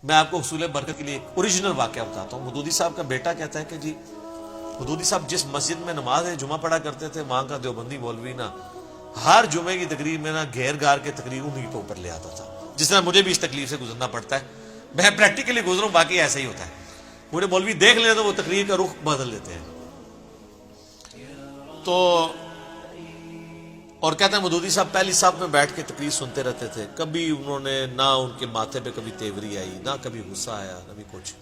میں آپ کو حصول برکت کے لیے ایک اوریجنل واقعہ بتاتا ہوں. مودودی صاحب کا بیٹا کہتا ہے کہ جی مودودی صاحب جس مسجد میں نماز جمعہ پڑھا کرتے تھے وہاں کا دیوبندی مولوی نا ہر جمعے کی تقریر میں نا گھیر گار کے تقریر انہیں کے اوپر لے آتا تھا. جس طرح مجھے بھی اس تکلیف سے گزرنا پڑتا ہے, میں پریکٹیکلی گزروں, باقی ایسا ہی ہوتا ہے. مجھے مولوی دیکھ لیں تو وہ تقریر کا رخ بدل دیتے ہیں. تو اور کہتے ہیں مودودی صاحب پہلی صف میں بیٹھ کے تقریر سنتے رہتے تھے. کبھی انہوں نے نہ ان کے ماتھے پہ کبھی تیوری آئی, نہ کبھی غصہ آیا, نہ بھی کچھ.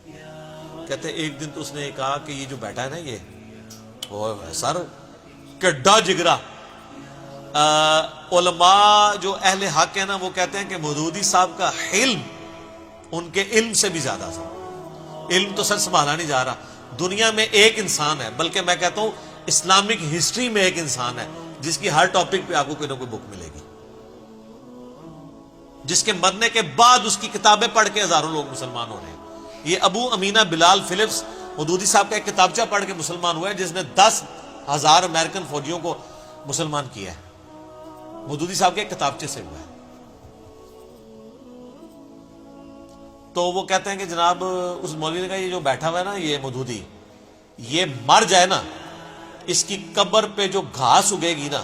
کہتے ہیں ایک دن تو اس نے کہا کہ یہ جو بیٹھا ہے نا یہ سر کڈا جگرا. علماء جو اہل حق ہیں نا وہ کہتے ہیں کہ مودودی صاحب کا علم ان کے علم سے بھی زیادہ تھا. علم تو سر سنبھالا نہیں جا رہا. دنیا میں ایک انسان ہے, بلکہ میں کہتا ہوں اسلامک ہسٹری میں ایک انسان ہے جس کی ہر ٹاپک پہ آپ کو کوئی نہ کوئی بک ملے گی, جس کے مرنے کے بعد اس کی کتابیں پڑھ کے ہزاروں لوگ مسلمان ہو رہے ہیں. یہ ابو امینہ بلال فلپس مودودی صاحب کا ایک کتابچہ پڑھ کے مسلمان ہوا ہے, جس نے 10,000 امریکن فوجیوں کو مسلمان کیا ہے. مودودی صاحب کے ایک کتابچے سے ہوا ہے. تو وہ کہتے ہیں کہ جناب اس مولوی نے کہا یہ جو بیٹھا ہوا ہے نا یہ مودودی, یہ مر جائے نا, اس کی قبر پہ جو گھاس اگے گی نا,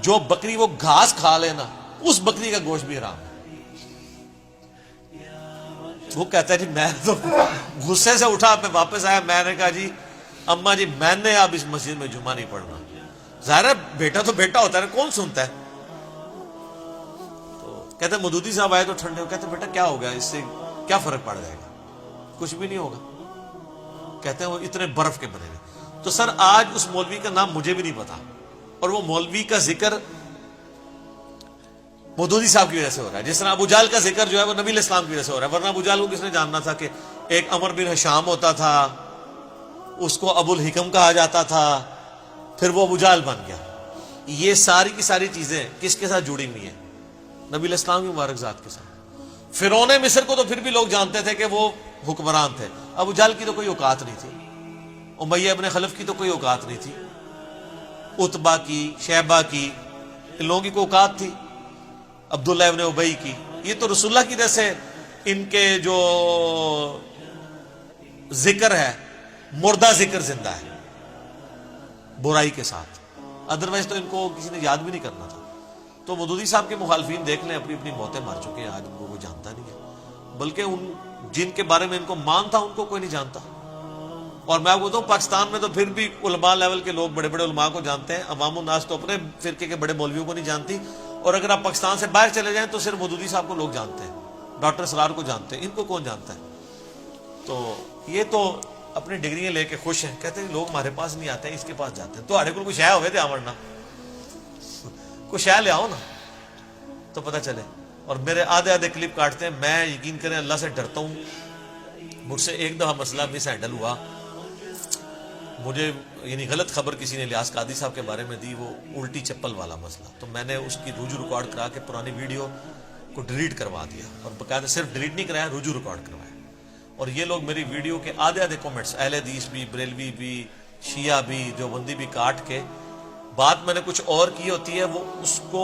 جو بکری وہ گھاس کھا لے نا, اس بکری کا گوشت بھی حرام ہے. وہ کہتا ہے جی میں تو غصے سے اٹھا, میں واپس آیا, میں نے کہا جی اماں جی میں نے اب اس مسجد میں جمعہ نہیں پڑھنا. ظاہر ہے بیٹا تو بیٹا ہوتا ہے, کون سنتا ہے. تو کہتے ہیں مودودی صاحب آئے تو ٹھنڈے ہو, کہتے ہیں بیٹا کیا ہو گیا, اس سے کیا فرق پڑ جائے گا, کچھ بھی نہیں ہوگا. کہتے ہیں وہ اتنے برف کے بنے ہوئے. تو سر آج اس مولوی کا نام مجھے بھی نہیں پتا, اور وہ مولوی کا ذکر مودودی صاحب کی وجہ سے ہو رہا ہے. جس طرح ابو جہل کا ذکر جو ہے وہ نبی علیہ السلام کی وجہ سے ہو رہا ہے, ورنہ ابو جہل کو کس نے جاننا تھا کہ ایک عمر بن ہشام ہوتا تھا, اس کو ابو الحکم کہا جاتا تھا, پھر وہ ابو جہل بن گیا. یہ ساری کی ساری چیزیں کس کے ساتھ جڑی ہوئی ہیں, نبی علیہ السلام کی مبارک ذات کے ساتھ. فرعون مصر کو تو پھر بھی لوگ جانتے تھے کہ وہ حکمران تھے, ابو جہل کی تو کوئی اوقات نہیں تھی, امیہ ابن خلف کی تو کوئی اوقات نہیں تھی, عتبہ کی, شیبہ کی, ان لوگوں کی کوئی اوقات تھی, عبداللہ ابن ابی کی. یہ تو رسول اللہ کی وجہ سے ان کے جو ذکر ہے مردہ ذکر زندہ ہے برائی کے ساتھ, ادروائز تو ان کو کسی نے یاد بھی نہیں کرنا تھا. تو مودودی صاحب کے مخالفین دیکھ لیں اپنی اپنی موتیں مار چکے ہیں, آج ان کو کوئی جانتا نہیں ہے, بلکہ ان جن کے بارے میں ان کو مان تھا ان کو کوئی نہیں جانتا. اور میں آپ کو بتاؤں پاکستان میں تو پھر بھی علماء لیول کے لوگ بڑے بڑے علماء کو جانتے ہیں, عوام الناس تو اپنے فرقے کے بڑے مولویوں کو نہیں جانتی. اور اگر آپ پاکستان سے باہر چلے جائیں تو صرف مودودی صاحب کو لوگ جانتے ہیں, ڈاکٹر سرار کو جانتے ہیں, ان کو کون جانتا ہے. تو یہ تو اپنی ڈگریاں لے کے خوش ہیں, کہتے ہیں لوگ ہمارے پاس نہیں آتے ہیں, اس کے پاس جاتے ہیں. تو ہمارے کو کوئی شے ہوئے تھے آمرنا, کوئی شے لے آؤ نا تو پتہ چلے. اور میرے آدھے آدھے کلپ کاٹتے ہیں, میں یقین کریں اللہ سے ڈرتا ہوں. مجھ سے ایک دفعہ مسئلہ مس ہینڈل ہوا, مجھے یعنی غلط خبر کسی نے الیاس قادری صاحب کے بارے میں دی, وہ الٹی چپل والا مسئلہ. تو میں نے اس کی رجوع ریکارڈ کرا کے پرانی ویڈیو کو ڈیلیٹ کروا دیا, اور باقاعدہ صرف ڈیلیٹ نہیں کرایا, رجوع ریکارڈ کروایا. اور یہ لوگ میری ویڈیو کے آدھے آدھے کومنٹس, اہل حدیث بھی, بریلوی بھی, شیعہ بھی, دیوبندی بھی, کاٹ کے بات میں نے کچھ اور کی ہوتی ہے, وہ اس کو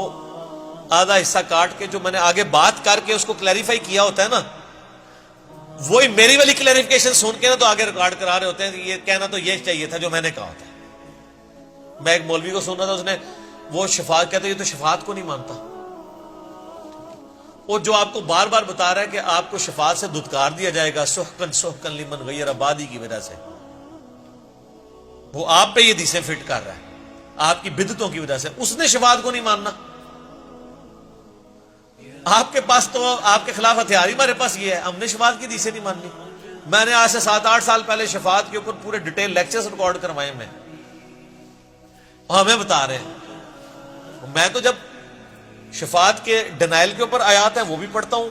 آدھا حصہ کاٹ کے جو میں نے آگے بات کر کے اس کو کلیریفائی کیا ہوتا ہے نا, وہی میری والی کلیریفیکیشن سن کے نا تو آگے ریکارڈ کرا رہے ہوتے ہیں کہ یہ کہنا تو یہ چاہیے تھا جو میں نے کہا تھا. میں ایک مولوی کو سن رہا تھا, اس نے وہ شفاعت کہتے یہ تو شفاعت کو نہیں مانتا, اور جو آپ کو بار بار بتا رہا ہے کہ آپ کو شفاعت سے دھتکار دیا جائے گا سحقن سحقن لمن غیر آبادی کی وجہ سے, وہ آپ پہ یہ حدیثیں فٹ کر رہا ہے آپ کی بدعتوں کی وجہ سے. اس نے شفاعت کو نہیں ماننا, آپ کے پاس تو آپ کے خلاف ہتھیار ہی ہمارے پاس یہ ہے, ہم نے شفاعت کی حدیثیں نہیں ماننی. میں نے آج سے 7-8 سال پہلے شفاعت کے اوپر پورے ڈیٹیل لیکچرز ریکارڈ کروائے, میں ہمیں بتا رہے ہیں. میں تو جب شفاعت کے ڈینائل کے اوپر آیات ہیں وہ بھی پڑھتا ہوں,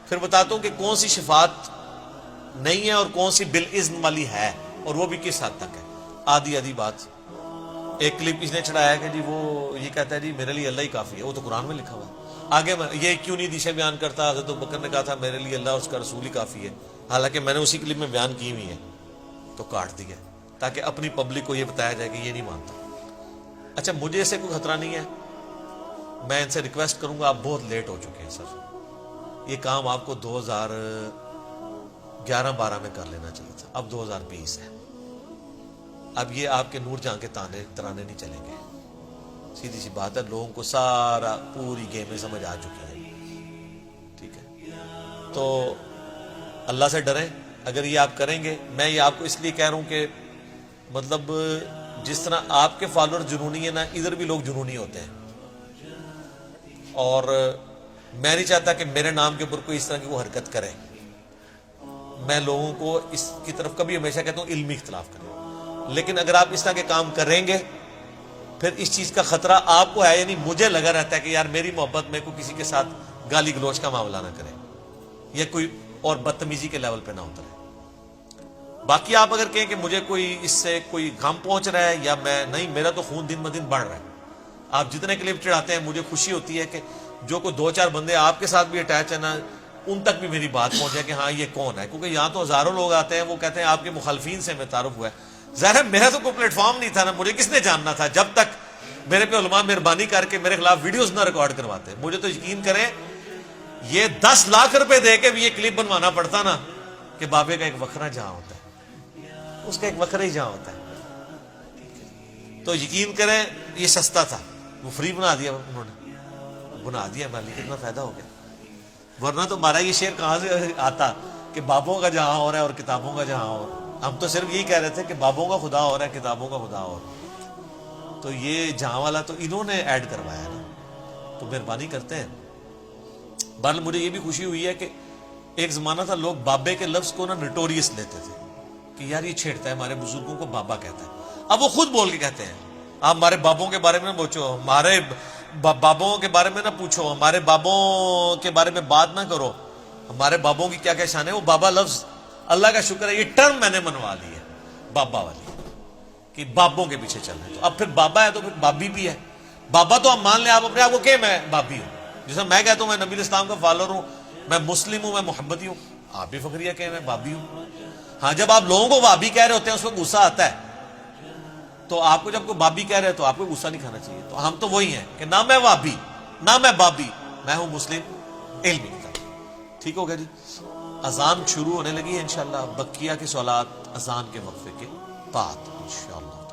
پھر بتاتا ہوں کہ کون سی شفاعت نہیں ہے اور کون سی بالاذن والی ہے, اور وہ بھی کس حد تک ہے. آدھی آدھی بات. ایک کلپ کسی نے چڑھایا کہ جی وہ یہ کہتا ہے جی میرے لیے اللہ ہی کافی ہے, وہ تو قرآن میں لکھا ہوا ہے. آگے میں یہ کیوں نہیں حدیثیں بیان کرتا, حضرت ابوبکر نے کہا تھا میرے لیے اللہ اور اس کا رسول ہی کافی ہے, حالانکہ میں نے اسی کلپ میں بیان کی ہوئی ہے, تو کاٹ دیا تاکہ اپنی پبلک کو یہ بتایا جائے کہ یہ نہیں مانتا. اچھا مجھے اسے کوئی خطرہ نہیں ہے, میں ان سے ریکویسٹ کروں گا, آپ بہت لیٹ ہو چکے ہیں سر. یہ کام آپ کو 2000 11-12 میں کر لینا چاہیے تھا. اب 2020 ہے. اب یہ آپ کے نور جہاں کے ترانے نہیں چلیں گے. سیدھی سی بات ہے, لوگوں کو سارا پوری گیمیں سمجھ آ چکی ہیں. ٹھیک ہے, تو اللہ سے ڈریں. اگر یہ آپ کریں گے, میں یہ آپ کو اس لیے کہہ رہا ہوں کہ مطلب جس طرح آپ کے فالوور جنونی ہیں نا, ادھر بھی لوگ جنونی ہوتے ہیں. اور میں نہیں چاہتا کہ میرے نام کے اوپر کوئی اس طرح کی وہ حرکت کرے. میں لوگوں کو اس کی طرف کبھی ہمیشہ کہتا ہوں علمی اختلاف کریں. لیکن اگر آپ اس طرح کے کام کریں گے پھر اس چیز کا خطرہ آپ کو ہے. یعنی مجھے لگا رہتا ہے کہ یار میری محبت میں کوئی کسی کے ساتھ گالی گلوچ کا معاملہ نہ کرے یا کوئی اور بدتمیزی کے لیول پہ نہ اترے. باقی آپ اگر کہیں کہ مجھے کوئی اس سے کوئی غم پہنچ رہا ہے یا میں نہیں, میرا تو خون دن بدن بڑھ رہا ہے. آپ جتنے کلپ چڑھاتے ہیں مجھے خوشی ہوتی ہے کہ جو کوئی 2-4 بندے آپ کے ساتھ بھی اٹیچ ہے نا, ان تک بھی میری بات پہنچ جائے کہ ہاں یہ کون ہے. کیونکہ یہاں تو ہزاروں لوگ آتے ہیں, وہ کہتے ہیں آپ کے مخالفین سے میں تعارف ہوا ہے. ظاہر ہے میرا تو کوئی پلیٹ فارم نہیں تھا نا, مجھے کس نے جاننا تھا جب تک میرے پہ علماء مہربانی کر کے میرے خلاف ویڈیوز نہ ریکارڈ کرواتے. مجھے تو یقین کریں یہ 10 لاکھ روپے دے کے بھی یہ کلپ بنوانا پڑتا نا کہ بابے کا ایک وکھرا جہاں ہوتا ہے, اس کا ایک وکھرا ہی جہاں ہوتا ہے. تو یقین کریں یہ سستا تھا, وہ فری بنا دیا انہوں نے, بنا دیا. میں کتنا فائدہ ہو گیا. ورنہ تو ہمارا یہ شعر کہاں سے آتا کہ بابوں کا جہاں ہو رہا ہے اور کتابوں کا جہاں ہو رہا ہے. ہم تو صرف یہی کہہ رہے تھے کہ بابوں کا خدا ہو رہا ہے, کتابوں کا خدا ہو رہا ہے. تو یہ جہاں والا تو انہوں نے ایڈ کروایا نا, تو مہربانی کرتے ہیں. بہرحال مجھے یہ بھی خوشی ہوئی ہے کہ ایک زمانہ تھا لوگ بابے کے لفظ کو نا نٹوریس لیتے تھے کہ یار یہ چھیڑتا ہے, ہمارے بزرگوں کو بابا کہتا ہے. اب وہ خود بول کے کہتے ہیں آپ ہمارے بابوں کے بارے میں نہ پوچھو, ہمارے بابوں کے بارے میں نہ پوچھو, ہمارے بابوں کے بارے میں بات نہ کرو, ہمارے بابوں کی کیا کیا شان ہے. وہ بابا لفظ اللہ کا شکر ہے یہ ٹرم میں نے منوا لی ہے بابا والی, کہ بابوں کے پیچھے چل رہے ہیں. تو اب پھر بابا ہے تو پھر بابی بھی ہے. بابا تو آپ مان لیں آپ اپنے آپ کو کہ میں بابی ہوں, جیسا میں کہتا ہوں میں نبی اسلام کا فالوور ہوں, میں مسلم ہوں, میں محمدی ہوں. آپ بھی فخریہ کہ میں بابی ہوں. ہاں جب آپ لوگوں کو بابی کہہ رہے ہوتے ہیں اس وقت غصہ آتا ہے, تو آپ کو جب کوئی بابی کہہ رہے تو آپ کو غصہ نہیں کھانا چاہیے. تو ہم تو وہی ہیں کہ نہ میں بابی نہ میں بابی, میں ہوں مسلم علمی. ٹھیک ہوگا جی. اذان شروع ہونے لگی ہے انشاءاللہ. بقیہ کی صلوات اذان کے وقفے کے بعد انشاءاللہ.